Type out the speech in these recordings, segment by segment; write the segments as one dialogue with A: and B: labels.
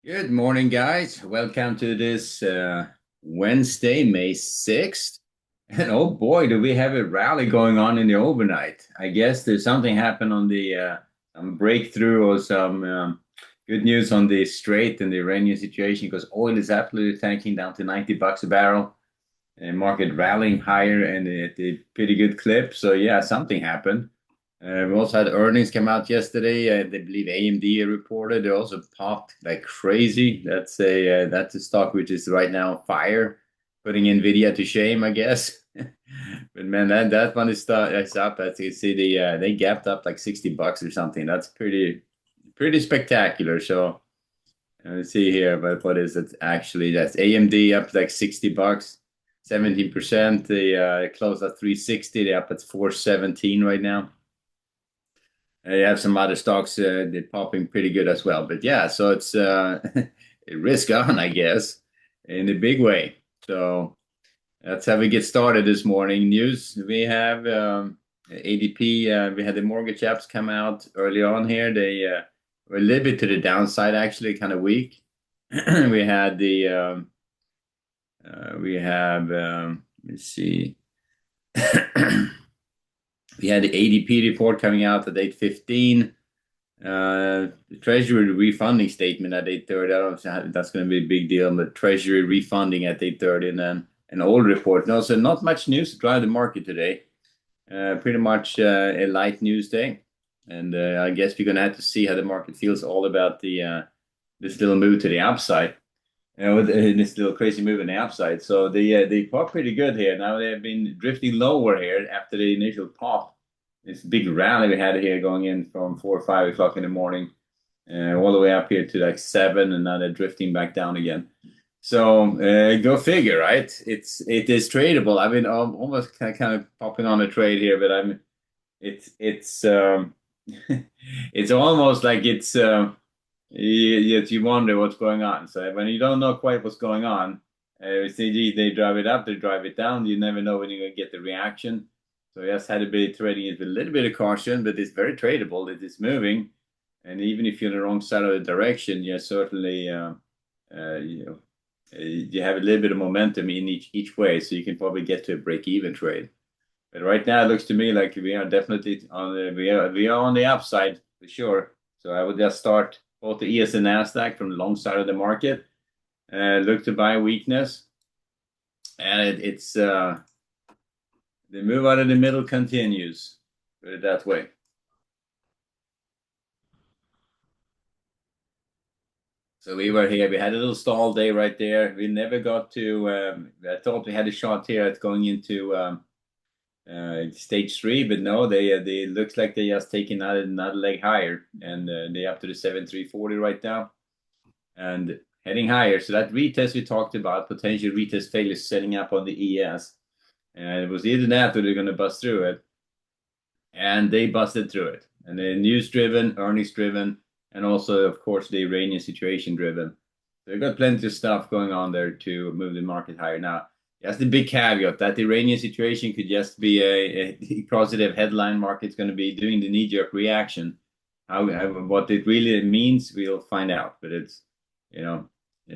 A: Good morning, guys. Welcome to this Wednesday, May 6th. And oh boy, do we have a rally going on in the overnight. I guess there's something happened on the some breakthrough or some good news on the Strait and the Iranian situation because oil is absolutely tanking down to $90 a barrel and market rallying higher and at a pretty good clip. So yeah, something happened. We also had earnings come out yesterday. They believe AMD reported. They also popped like crazy. That's a stock which is right now on fire, putting Nvidia to shame, I guess. But man, that one is up. As you see, they gapped up like $60 or something. That's pretty spectacular. So let's see here, but what is it actually? That's AMD up like $60, 17%. They closed at 360. They're up at 417 right now. You have some other stocks they're popping pretty good as well. But yeah, so it's risk on, I guess, in a big way. So that's how we get started this morning. News we have ADP. We had the mortgage apps come out early on here. They were a little bit to the downside, actually, kind of weak. We had the we have let's see. We had the ADP report coming out at 8:15. The Treasury refunding statement at 8:30. I don't know if that's going to be a big deal, but Treasury refunding at 8:30, and then an old report. No, so not much news to drive the market today. Pretty much a light news day, and I guess we're going to have to see how the market feels all about the this little move to the upside. This little crazy move in the upside. So they pop pretty good here. Now they have been drifting lower here after the initial pop. This big rally we had here going in from 4 or 5 o'clock in the morning, all the way up here to like 7, and now they're drifting back down again. So go figure, right? It is tradable. I mean, I'm almost kind of popping on a trade here, but it's it's almost like you wonder what's going on. So when you don't know quite what's going on, CG they drive it up, they drive it down. You never know when you're going to get the reaction. So yes, had to be trading it with a little bit of caution, but it's very tradable. It is moving, and even if you're on the wrong side of the direction, you certainly you know you have a little bit of momentum in each way, so you can probably get to a break-even trade. But right now, it looks to me like we are definitely on we are on the upside for sure. So I would just start both the ES and Nasdaq from the long side of the market. Look to buy weakness, and it's the move out of the middle continues. Put it that way. So we were here. We had a little stall day right there. We never got to. I thought we had a shot here at going into stage three, but no, they looks like they just taking another leg higher, and they up to the 7340 right now, and heading higher. So that retest we talked about, potential retest failure setting up on the ES, and it was either that or they're going to bust through it, and they busted through it, and they're news driven, earnings driven, and also of course the Iranian situation driven. So they've got plenty of stuff going on there to move the market higher now. That's the big caveat that the Iranian situation could just be a positive headline. Market's going to be doing the knee-jerk reaction. What it really means, we'll find out. But it's, you know,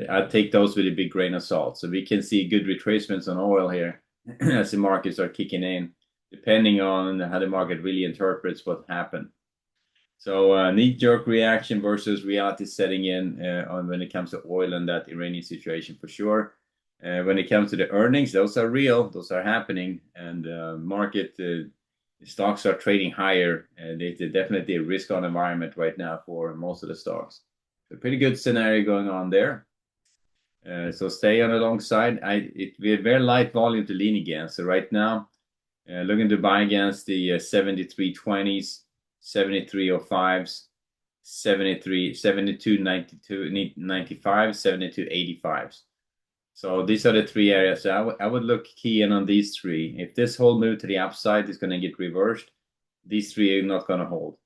A: I'd take those with a big grain of salt. So we can see good retracements on oil here as the markets are kicking in, depending on how the market really interprets what happened. So knee-jerk reaction versus reality setting in on when it comes to oil and that Iranian situation for sure. When it comes to the earnings, those are real, those are happening, and market stocks are trading higher. It's definitely a risk-on environment right now for most of the stocks. A pretty good scenario going on there. So stay on the long side. We have very light volume to lean against. So right now, looking to buy against the 7320s, 7305s, 7295, 7285s. So these are the three areas. So I would look key in on these three. If this whole move to the upside is going to get reversed, these three are not going to hold.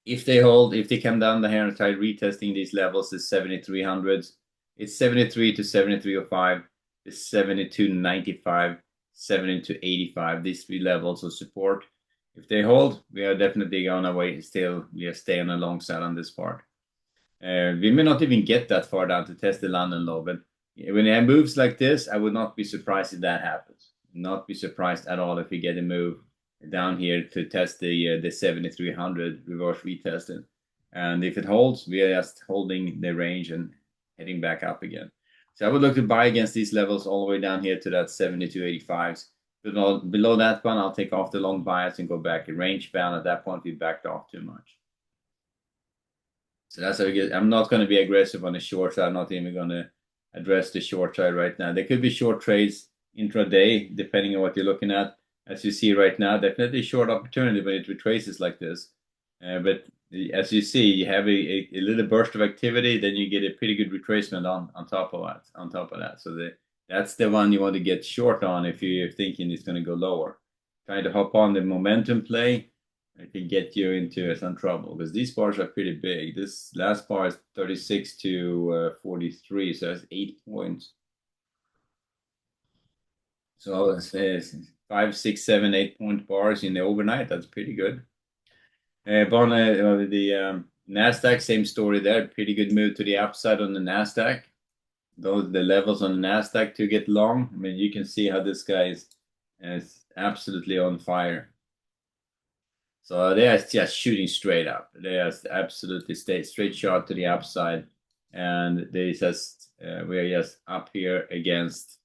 A: If they hold, if they come down the here and try retesting these levels, the 7300s, it's 73 to 7305, it's 7295, 7285. These three levels of support. If they hold, we are definitely on our way. Still, we stay on the long side on this part. We may not even get that far down to test the London low, but when it moves like this, I would not be surprised if that happens. Not be surprised at all if we get a move down here to test the 7300 reverse retested. And if it holds, we are just holding the range and heading back up again. So I would look to buy against these levels all the way down here to that 72.85s. Below that one, I'll take off the long bias and go back. A range bound at that point, we backed off too much. So that's how we get. I'm not going to be aggressive on the short side. I'm not even going to address the short side right now. There could be short trades intraday, depending on what you're looking at. As you see right now, definitely short opportunity when it retraces like this. But as you see, you have a little burst of activity, then you get a pretty good retracement on top of that. On top of that, so that's the one you want to get short on if you're thinking it's going to go lower. Trying to hop on the momentum play, it can get you into some trouble because these bars are pretty big. This last bar is 36 to 43, so that's 8 points. So it's 5, 6, 7, 8 point bars in the overnight. That's pretty good. The Nasdaq, same story there. Pretty good move to the upside on the Nasdaq. Those the levels on the Nasdaq to get long. I mean, you can see how this guy is absolutely on fire. So they are just shooting straight up. They are absolutely straight shot to the upside, and they just we are just up here against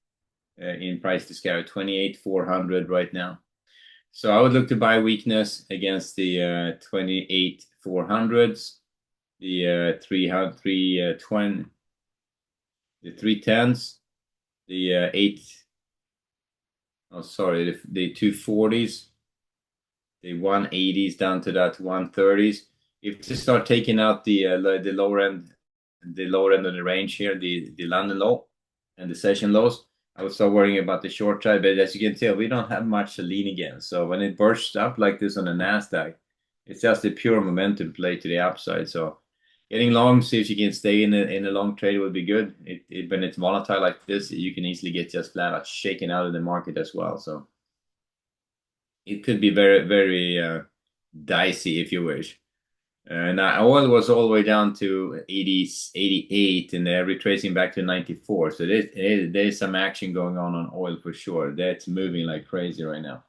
A: in price discovery 28,400 right now. So I would look to buy weakness against the 28,400s, the 320, the 310s, the the 240s, the 180s down to that 130s. If you start taking out the lower end, of the range here, the London low and the session lows, I would start worrying about the short side. But as you can tell, we don't have much to lean against. So when it bursts up like this on the Nasdaq, it's just a pure momentum play to the upside. So getting long, see if you can stay in a long trade would be good. When it's volatile like this, you can easily get just flat out shaken out of the market as well. So it could be very, very dicey if you wish. Now oil was all the way down to 80, 88, and they're retracing back to 94. So there's some action going on oil for sure. That's moving like crazy right now.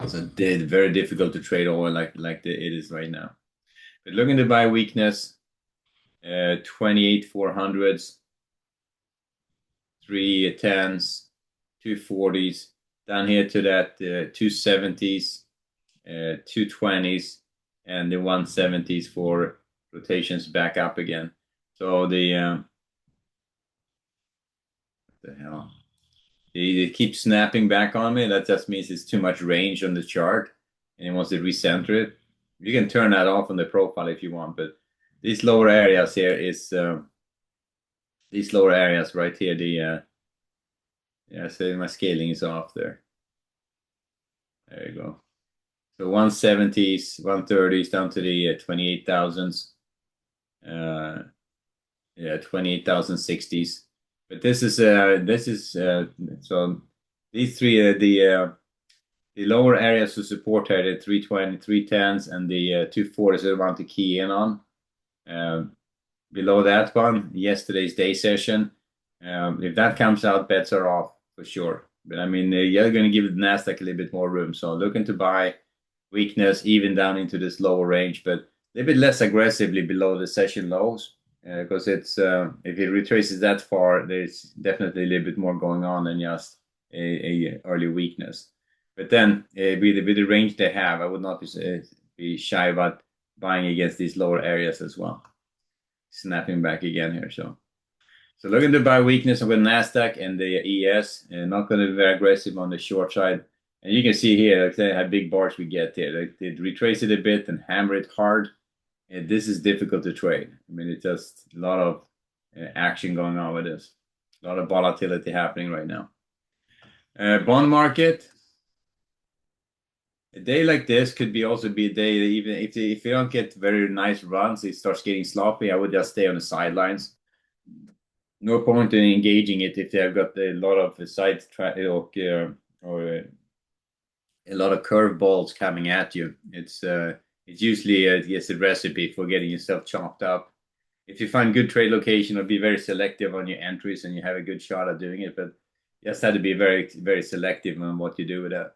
A: So it's very difficult to trade oil like it is right now. But looking to buy weakness, 28,400s, 310s, 240s, down here to that 270s, 220s, and the 170s for rotations back up again. So what the hell? It keeps snapping back on me. That just means it's too much range on the chart, and it wants to recenter it. You can turn that off on the profile if you want, but these lower areas here these lower areas right here. Yeah, so my scaling is off there. There you go. So 170s, 130s down to the 28,000s. Yeah, 28,060s. But this is so these three the lower areas to support here, the 320, 310s, and the 240s I want to key in on. Below that one, yesterday's day session. If that comes out, bets are off for sure. But I mean, you're going to give the Nasdaq a little bit more room. So looking to buy weakness even down into this lower range, but a little bit less aggressively below the session lows. Because it's if it retraces that far, there's definitely a little bit more going on than just a early weakness. But then with the range they have, I would not be shy about buying against these lower areas as well. Snapping back again here, so looking to buy weakness with Nasdaq and the ES, and not going to be very aggressive on the short side. And you can see here, like how big bars we get here. They retrace it a bit and hammer it hard. And this is difficult to trade. I mean, it's just a lot of action going on with this. A lot of volatility happening right now. Bond market. A day like this could also be a day that even if you don't get very nice runs, it starts getting sloppy. I would just stay on the sidelines. No point in engaging it if they have got a lot of side track or a lot of curveballs coming at you. It's It's usually just a recipe for getting yourself chopped up. If you find good trade location, or be very selective on your entries, and you have a good shot at doing it. But you just have to be very, very selective on what you do with that.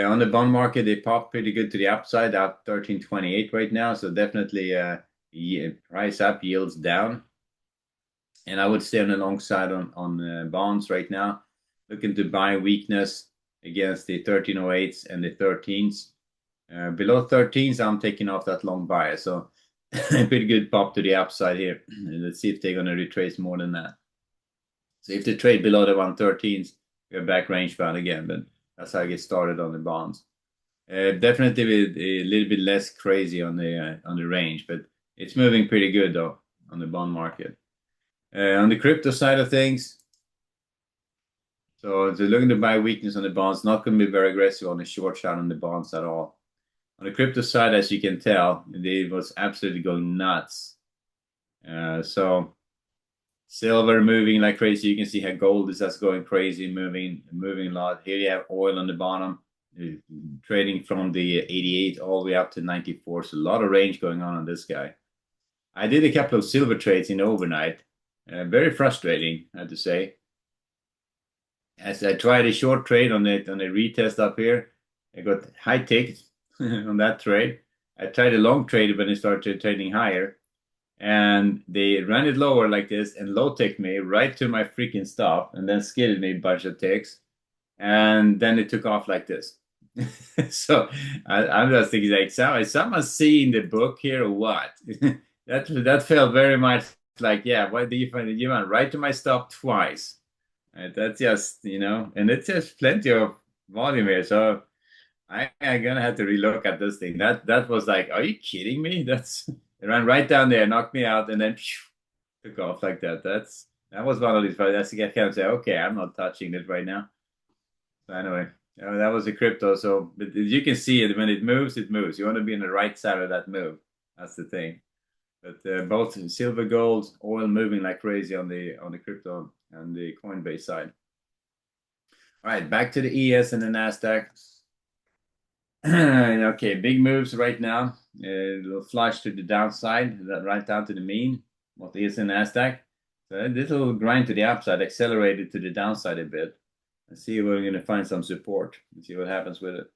A: On the bond market, they popped pretty good to the upside, up 13.28 right now. So definitely price up, yields down. And I would stay on the long side on bonds right now, looking to buy weakness against the 1308s and the 13s. Below 13s, I'm taking off that long bias. So a pretty good pop to the upside here. Let's see if they're going to retrace more than that. So if they trade below the 113s, we're back range bound again. But that's how I get started on the bonds. Definitely a little bit less crazy on the range, but it's moving pretty good though on the bond market. On the crypto side of things, so they're looking to buy weakness on the bonds, not going to be very aggressive on the short shot on the bonds at all. On the crypto side, as you can tell, it was absolutely going nuts. So silver moving like crazy. You can see how gold is just going crazy, moving a lot. Here you have oil on the bottom, trading from the 88 all the way up to 94. So a lot of range going on this guy. I did a couple of silver trades in overnight. Very frustrating, I have to say. As I tried a short trade on the retest up here, I got high ticked on that trade. I tried a long trade when it started trading higher, and they ran it lower like this and low ticked me right to my freaking stop, and then skidded me a bunch of ticks, and then it took off like this. So I'm just thinking, like, is someone seeing the book here or what? That felt very much like, yeah, why do you find it? You went right to my stop twice. That's just, and it's just plenty of volume here. So I'm gonna have to relook at this thing. That was like, are you kidding me? It ran right down there, knocked me out, and then took off like that. That was one of these. That's I kind of say, okay, I'm not touching it right now. So anyway, that was a crypto. So, but as you can see, it when it moves, it moves. You want to be on the right side of that move. That's the thing. But both silver, gold, oil moving like crazy on the crypto and the Coinbase side. All right, back to the ES and the Nasdaq. Okay, big moves right now. A little flush to the downside, right down to the mean. What is the Nasdaq? So this little grind to the upside, accelerated to the downside a bit. Let's see if we're going to find some support. Let's see what happens with it.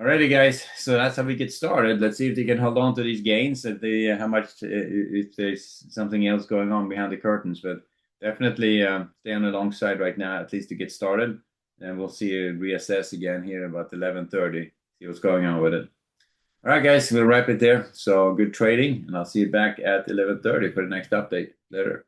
A: Alrighty, guys. So that's how we get started. Let's see if they can hold on to these gains. How much, if there's something else going on behind the curtains. But definitely stay on the long side right now, at least to get started. And we'll see you reassess again here about 11:30. See what's going on with it. All right, guys. We'll wrap it there. So good trading, and I'll see you back at 11:30 for the next update. Later.